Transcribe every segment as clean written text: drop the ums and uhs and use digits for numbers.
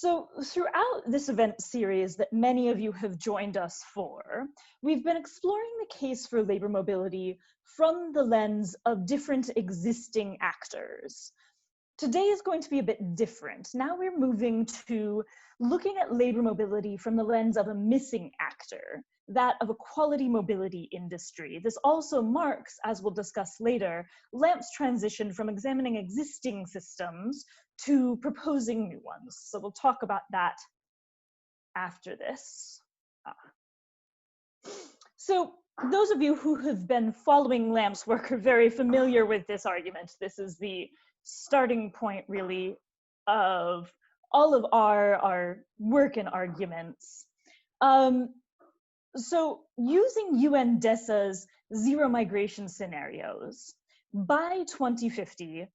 So throughout this event series that many of you have joined us for, we've been exploring the case for labor mobility from the lens of different existing actors. Today is going to be a bit different. Now we're moving to looking at labor mobility from the lens of a missing actor, that of a quality mobility industry. This also marks, as we'll discuss later, LaMP's transition from examining existing systems to proposing new ones. So we'll talk about that after this. So those of you who have been following LaMP's work are very familiar with this argument. This is the starting point, really, of all of our work and arguments. So using UNDESA's zero migration scenarios, by 2050,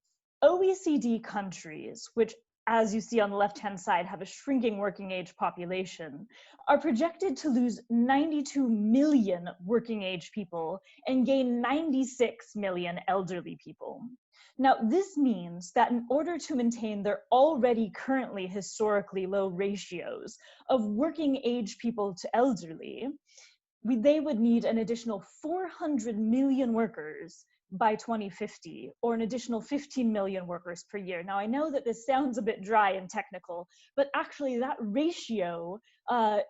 OECD countries, which, as you see on the left-hand side, have a shrinking working age population, are projected to lose 92 million working age people and gain 96 million elderly people. Now, this means that in order to maintain their already currently historically low ratios of working age people to elderly, they would need an additional 400 million workers by 2050, or an additional 15 million workers per year. Now, I know that this sounds a bit dry and technical, but actually that ratio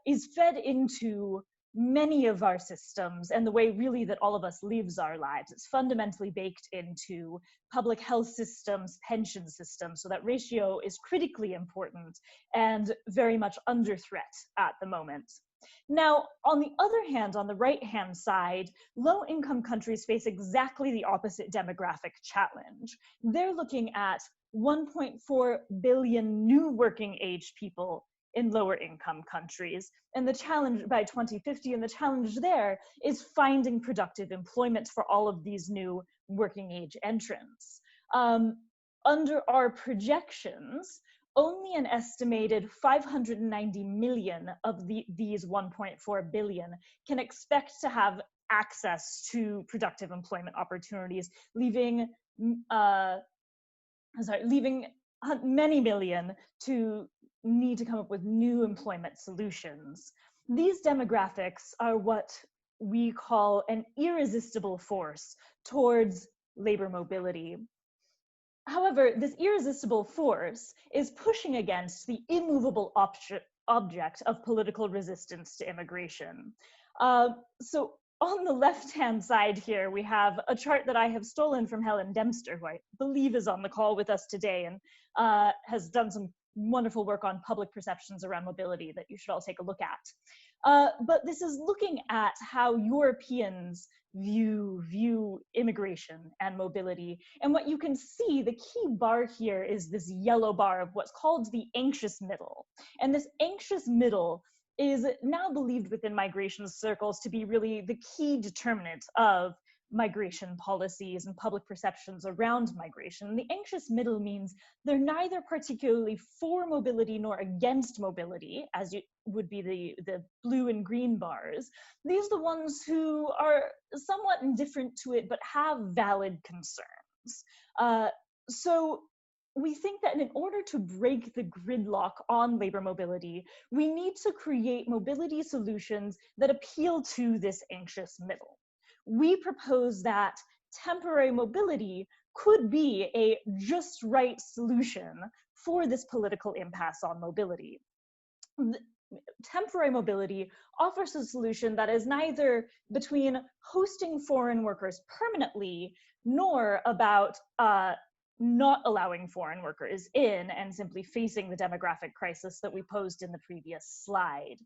is fed into many of our systems and the way really that all of us lives our lives. It's fundamentally baked into public health systems, pension systems, so that ratio is critically important and very much under threat at the moment. Now, on the other hand, on the right-hand side, low-income countries face exactly the opposite demographic challenge. They're looking at 1.4 billion new working age people in lower income countries. And the challenge by 2050, and the challenge there is finding productive employment for all of these new working age entrants. Under our projections, only an estimated 590 million of these 1.4 billion can expect to have access to productive employment opportunities, leaving many million to need to come up with new employment solutions. These demographics are what we call an irresistible force towards labor mobility. However, this irresistible force is pushing against the immovable object of political resistance to immigration. So on the left-hand side here, we have a chart that I have stolen from Helen Dempster, who I believe is on the call with us today and has done some wonderful work on public perceptions around mobility that you should all take a look at. But this is looking at how Europeans view immigration and mobility. And what you can see, the key bar here is this yellow bar of what's called the anxious middle. And this anxious middle is now believed within migration circles to be really the key determinant of migration policies and public perceptions around migration. The anxious middle means they're neither particularly for mobility nor against mobility, as would be the blue and green bars. These are the ones who are somewhat indifferent to it but have valid concerns. So we think that in order to break the gridlock on labor mobility, we need to create mobility solutions that appeal to this anxious middle. We propose that temporary mobility could be a just right solution for this political impasse on mobility. Temporary mobility offers a solution that is neither between hosting foreign workers permanently nor about not allowing foreign workers in and simply facing the demographic crisis that we posed in the previous slide.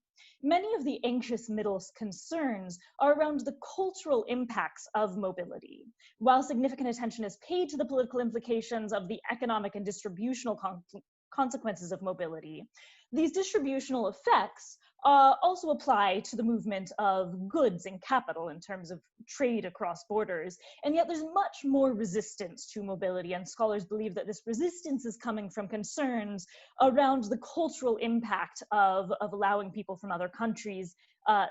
Many of the anxious middle's concerns are around the cultural impacts of mobility. While significant attention is paid to the political implications of the economic and distributional consequences of mobility, these distributional effects also apply to the movement of goods and capital in terms of trade across borders. And yet there's much more resistance to mobility, and scholars believe that this resistance is coming from concerns around the cultural impact of allowing people from other countries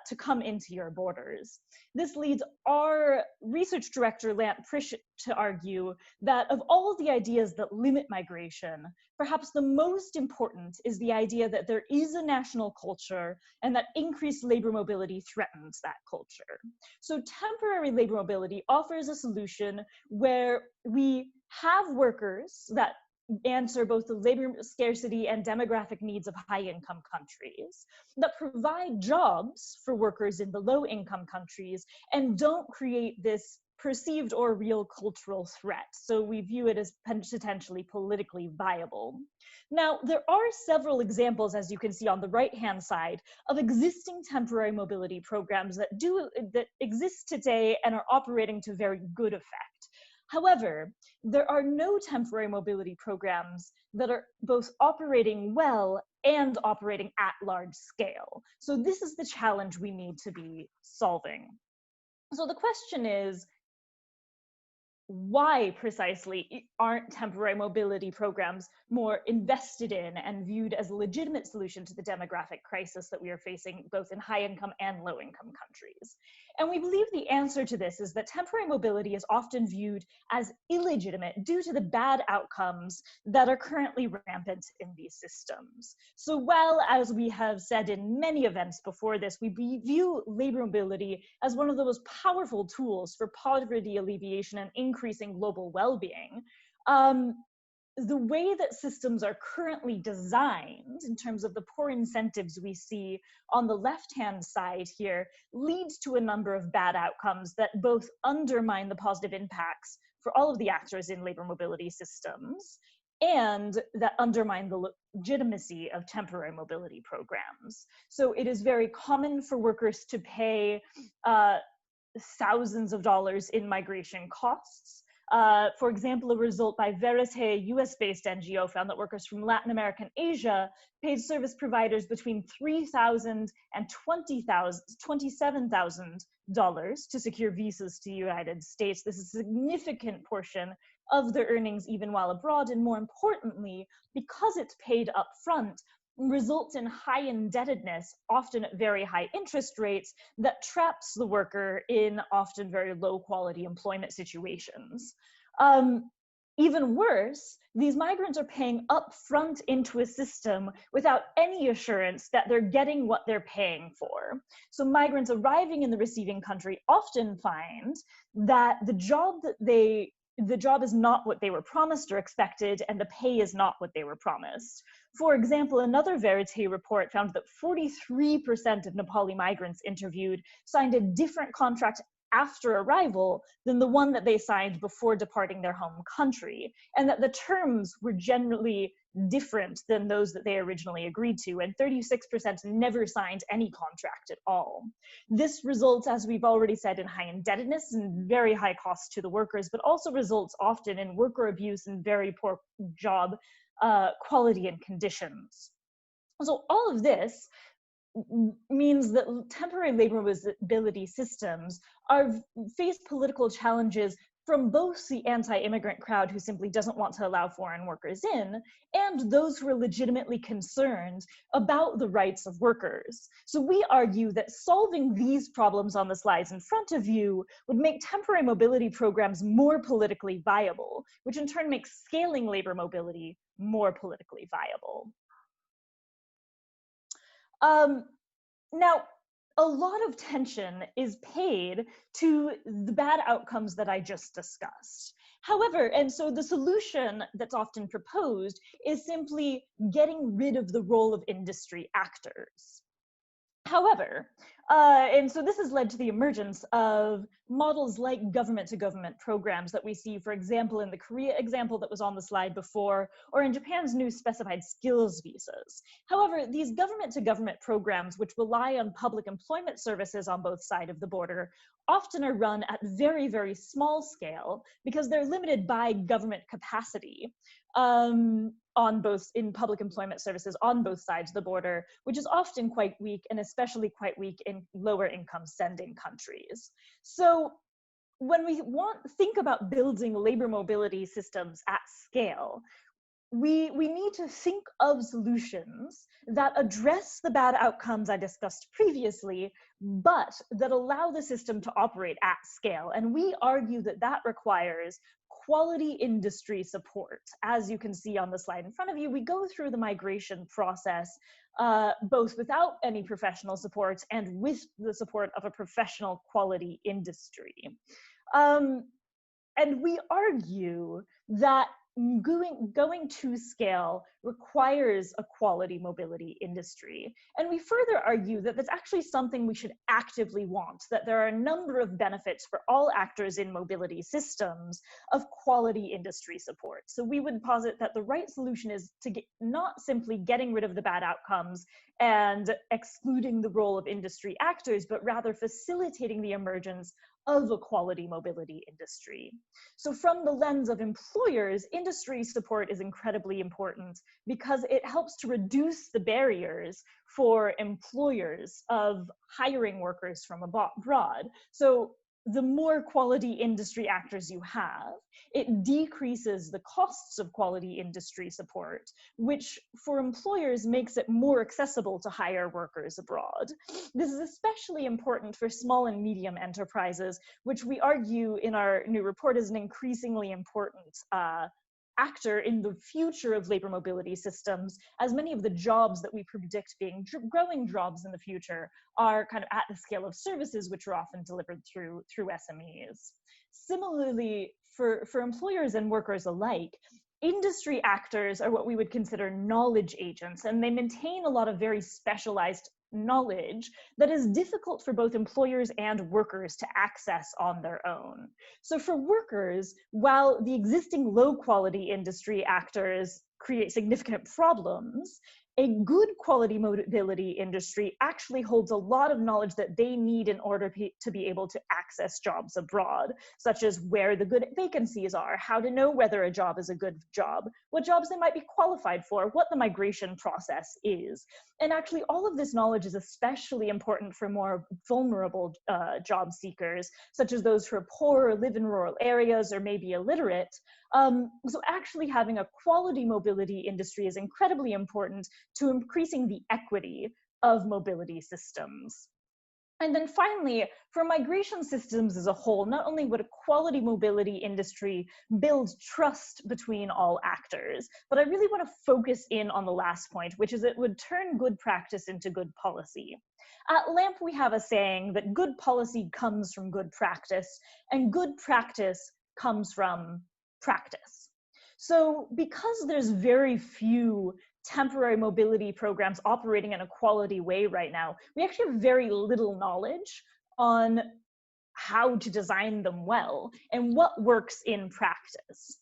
to come into your borders. This leads our research director, LaMP, to argue that of all the ideas that limit migration, perhaps the most important is the idea that there is a national culture and that increased labor mobility threatens that culture. So temporary labor mobility offers a solution where we have workers that answer both the labor scarcity and demographic needs of high-income countries, that provide jobs for workers in the low-income countries, and don't create this perceived or real cultural threat. So we view it as potentially politically viable. Now, there are several examples, as you can see on the right-hand side, of existing temporary mobility programs that exist today and are operating to very good effect. However, there are no temporary mobility programs that are both operating well and operating at large scale. So this is the challenge we need to be solving. So the question is, why precisely aren't temporary mobility programs more invested in and viewed as a legitimate solution to the demographic crisis that we are facing both in high-income and low-income countries? And we believe the answer to this is that temporary mobility is often viewed as illegitimate due to the bad outcomes that are currently rampant in these systems. So while, as we have said in many events before this, we view labor mobility as one of the most powerful tools for poverty alleviation and increasing global well-being, the way that systems are currently designed in terms of the poor incentives we see on the left-hand side here leads to a number of bad outcomes that both undermine the positive impacts for all of the actors in labor mobility systems and that undermine the legitimacy of temporary mobility programs. So it is very common for workers to pay thousands of dollars in migration costs. For example, a result by Verite, a US-based NGO, found that workers from Latin America and Asia paid service providers between $3,000 and $27,000 to secure visas to the United States. This is a significant portion of their earnings even while abroad, and more importantly, because it's paid up front, results in high indebtedness, often at very high interest rates, that traps the worker in often very low quality employment situations. Even worse, these migrants are paying upfront into a system without any assurance that they're getting what they're paying for. So migrants arriving in the receiving country often find that the job is not what they were promised or expected, and the pay is not what they were promised. For example, another Verite report found that 43% of Nepali migrants interviewed signed a different contract after arrival than the one that they signed before departing their home country, and that the terms were generally different than those that they originally agreed to, and 36% never signed any contract at all. This results, as we've already said, in high indebtedness and very high costs to the workers, but also results often in worker abuse and very poor job quality and conditions. So all of this means that temporary labor mobility systems face political challenges from both the anti-immigrant crowd who simply doesn't want to allow foreign workers in, and those who are legitimately concerned about the rights of workers. So we argue that solving these problems on the slides in front of you would make temporary mobility programs more politically viable, which in turn makes scaling labor mobility more politically viable. Now, a lot of attention is paid to the bad outcomes that I just discussed. However, and so the solution that's often proposed is simply getting rid of the role of industry actors. However, and so this has led to the emergence of models like government-to-government programs that we see, for example, in the Korea example that was on the slide before, or in Japan's new specified skills visas. However, these government-to-government programs, which rely on public employment services on both sides of the border, often are run at very, very small scale because they're limited by government capacity. In public employment services on both sides of the border, which is often quite weak, and especially quite weak in lower income sending countries. So when we think about building labor mobility systems at scale, we need to think of solutions that address the bad outcomes I discussed previously, but that allow the system to operate at scale. And we argue that that requires quality industry support. As you can see on the slide in front of you, we go through the migration process both without any professional support and with the support of a professional quality industry. And we argue that going to scale requires a quality mobility industry. And we further argue that that's actually something we should actively want, that there are a number of benefits for all actors in mobility systems of quality industry support. So we would posit that the right solution is to not simply getting rid of the bad outcomes and excluding the role of industry actors, but rather facilitating the emergence of a quality mobility industry. So from the lens of employers, industry support is incredibly important because it helps to reduce the barriers for employers of hiring workers from abroad. So the more quality industry actors you have, it decreases the costs of quality industry support, which for employers makes it more accessible to hire workers abroad. This is especially important for small and medium enterprises, which we argue in our new report is an increasingly important actor in the future of labor mobility systems, as many of the jobs that we predict being growing jobs in the future are kind of at the scale of services, which are often delivered through SMEs. Similarly, for employers and workers alike, industry actors are what we would consider knowledge agents, and they maintain a lot of very specialized knowledge that is difficult for both employers and workers to access on their own. So for workers, while the existing low quality industry actors create significant problems, a good quality mobility industry actually holds a lot of knowledge that they need in order to be able to access jobs abroad, such as where the good vacancies are, how to know whether a job is a good job, what jobs they might be qualified for, what the migration process is. And actually all of this knowledge is especially important for more vulnerable job seekers, such as those who are poor or live in rural areas or maybe illiterate. So actually having a quality mobility industry is incredibly important to increasing the equity of mobility systems. And then finally, for migration systems as a whole, not only would a quality mobility industry build trust between all actors, but I really want to focus in on the last point, which is it would turn good practice into good policy. At LaMP, we have a saying that good policy comes from good practice, and good practice comes from practice. So because there's very few temporary mobility programs operating in a quality way right now, we actually have very little knowledge on how to design them well and what works in practice.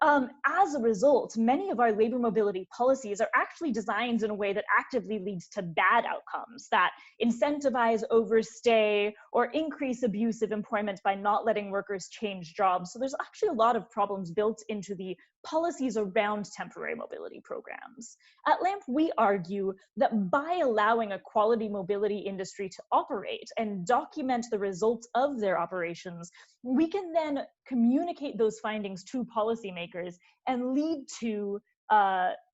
As a result, many of our labor mobility policies are actually designed in a way that actively leads to bad outcomes that incentivize overstay or increase abusive employment by not letting workers change jobs. So there's actually a lot of problems built into the policies around temporary mobility programs. At LaMP, we argue that by allowing a quality mobility industry to operate and document the results of their operations, we can then communicate those findings to policymakers and lead to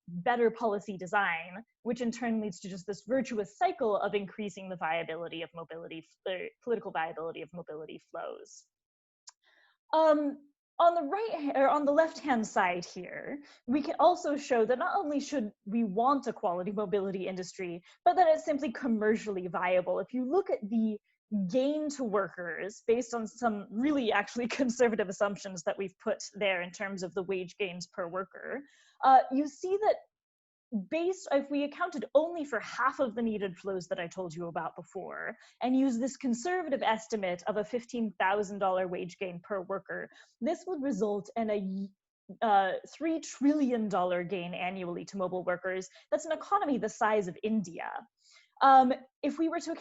better policy design, which in turn leads to just this virtuous cycle of increasing the viability of mobility, political viability of mobility flows. On the right or on the left-hand side here, we can also show that not only should we want a quality mobility industry, but that it's simply commercially viable. If you look at the gain to workers based on some really actually conservative assumptions that we've put there in terms of the wage gains per worker, you see that if we accounted only for half of the needed flows that I told you about before, and use this conservative estimate of a $15,000 wage gain per worker, this would result in a $3 trillion gain annually to mobile workers. That's an economy the size of India. If we were to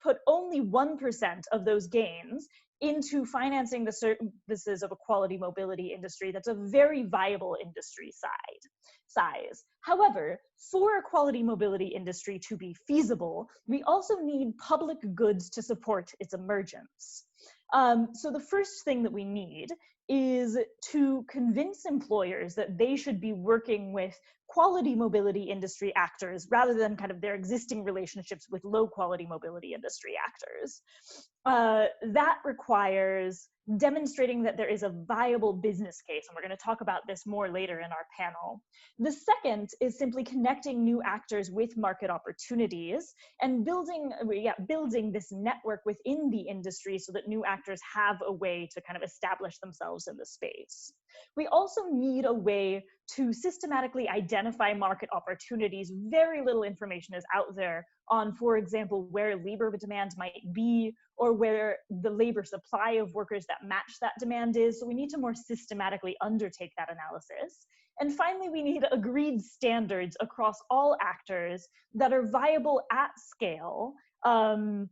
put only 1% of those gains into financing the services of a quality mobility industry, that's a very viable industry size. However, for a quality mobility industry to be feasible, we also need public goods to support its emergence. So the first thing that we need is to convince employers that they should be working with quality mobility industry actors rather than kind of their existing relationships with low quality mobility industry actors. That requires demonstrating that there is a viable business case, and we're going to talk about this more later in our panel. The second is simply connecting new actors with market opportunities and building this network within the industry so that new actors have a way to kind of establish themselves in the space. We also need a way to systematically identify market opportunities. Very little information is out there on, for example, where labor demand might be or where the labor supply of workers that match that demand is. So we need to more systematically undertake that analysis. And finally, we need agreed standards across all actors that are viable at scale, and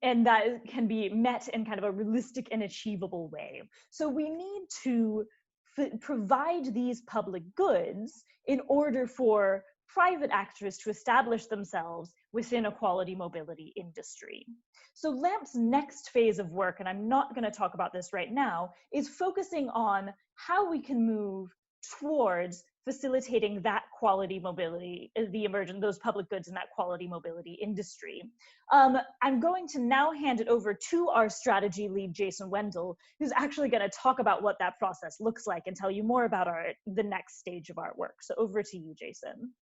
that can be met in kind of a realistic and achievable way. So we need to provide these public goods in order for private actors to establish themselves within a quality mobility industry. So LaMP's next phase of work, and I'm not going to talk about this right now, is focusing on how we can move towards facilitating that quality mobility, the emergence, those public goods in that quality mobility industry. I'm going to now hand it over to our strategy lead, Jason Wendell, who's actually going to talk about what that process looks like and tell you more about the next stage of our work. So over to you, Jason.